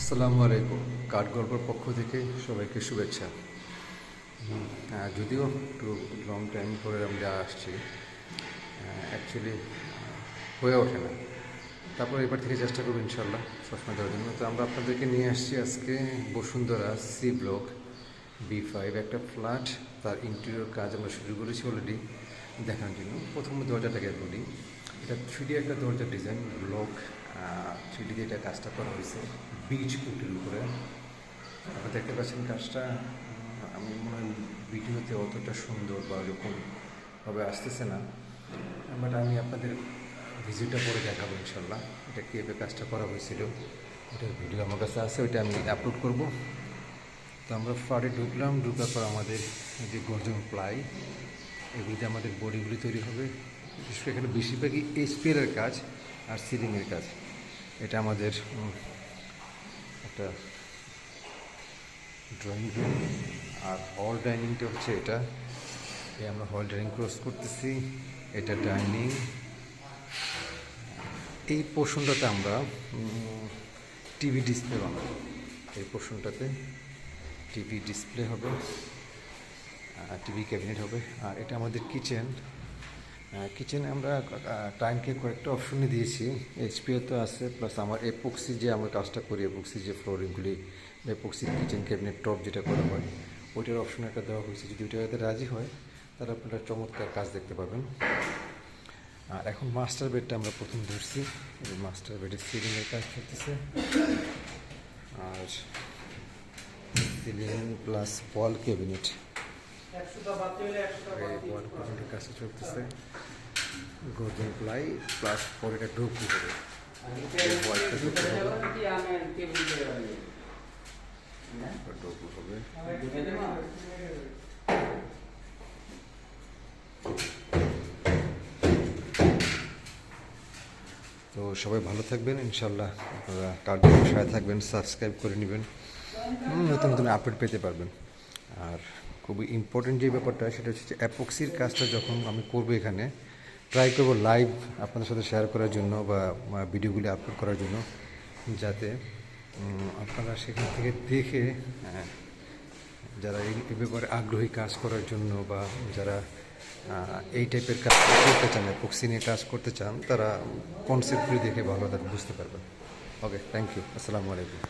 আসসালামু আলাইকুম। কাঠ গল্পের পক্ষ থেকে সবাইকে শুভেচ্ছা। যদিও একটু লং টাইম পরে আমরা আসছি, অ্যাকচুয়ালি হয়ে ওঠে না। তারপর এবার থেকে চেষ্টা করবো ইনশাল্লাহ সবসময় দেওয়ার জন্য। তো আমরা আপনাদেরকে নিয়ে আসছি আজকে বসুন্ধরা সি ব্লক B5 একটা ফ্ল্যাট। তার ইন্টেরিয়র কাজ আমরা শুরু করেছি অলরেডি দেখানোর জন্য। প্রথম দরজাটাকে বলি, এটা 3D একটা দরজার ডিজাইন ব্লক 3D দিয়ে এটা কাজটা করা হয়েছে বিচ কুটির উপরে। আপনারা দেখতে পাচ্ছেন কাজটা, আমি মনে হয় ভিডিওতে অতটা সুন্দর বা ওরকমভাবে আসতেছে না, বাট আমি আপনাদের ভিজিটটা পরে দেখাবো ইনশাল্লাহ এটা কীভাবে কাজটা করা হয়েছিল। ওটার ভিডিও আমার কাছে আছে, ওইটা আমি আপলোড করব। তো আমরা ফ্ল্যাটে ঢুকার পর আমাদের যে গর্জন প্লাই, এগুলিতে আমাদের বডিগুলি তৈরি হবে। বিশেষ করে এখানে বেশিরভাগই HPL-এর কাজ আর সিলিংয়ের কাজ। এটা আমাদের একটা ড্রয়িং রুম, আর হল ডাইনিংটা হচ্ছে এটা। আমরা হল ডাইনিং ক্রস করতেছি, এটা ডাইনিং। এই পোর্শনটাতে আমরা টিভি ডিসপ্লে বানাবো। এই পোর্শনটাতে টিভি ডিসপ্লে হবে, টিভি ক্যাবিনেট হবে। আর এটা আমাদের কিচেনে আমরা টাইমকে কয়েকটা অপশনে দিয়েছি। HPL তো আছে, প্লাস আমার এপক্সি যে আমরা কাজটা করি, এপক্সি যে ফ্লোরিংগুলি, এপক্সি কিচেন ক্যাবিনেট টপ যেটা করা হয়, ওইটার অপশন একটা দেওয়া হয়েছে। যদি ওইটাতে রাজি হয় তাহলে আপনারা চমৎকার কাজ দেখতে পাবেন। আর এখন মাস্টার বেডটা আমরা প্রথম ধরছি। মাস্টার বেডের সিলিংয়ের কাজ করতেছে, আর সিলিং প্লাস ওয়াল ক্যাবিনেট, ওয়াল ক্যাবিনেটের কাজটা চলতেছে। গর্জন প্লাই প্লাস পরে এটা ঢুকু হবে, ঢুকু হবে। তো সবাই ভালো থাকবেন ইনশাল্লাহ। আপনারা কার্যের বিষয়ে থাকবেন, সাবস্ক্রাইব করে নেবেন, নতুন নতুন আপডেট পেতে পারবেন। আর খুবই ইম্পর্টেন্ট যে ব্যাপারটা, সেটা হচ্ছে অ্যাপক্সির কাজটা যখন আমি করবো এখানে, ট্রাই করবো লাইভ আপনাদের সাথে শেয়ার করার জন্য বা ভিডিওগুলি আপলোড করার জন্য, যাতে আপনারা সেখান থেকে দেখে যারা এই ব্যাপারে আগ্রহী কাজ করার জন্য, বা যারা এই টাইপের কাজ করতে চান, অ্যাপক্সি নিয়ে কাজ করতে চান, তারা কনসেপ্টগুলি দেখে ভালো বুঝতে পারবেন। ওকে, থ্যাংক ইউ। আসসালামু আলাইকুম।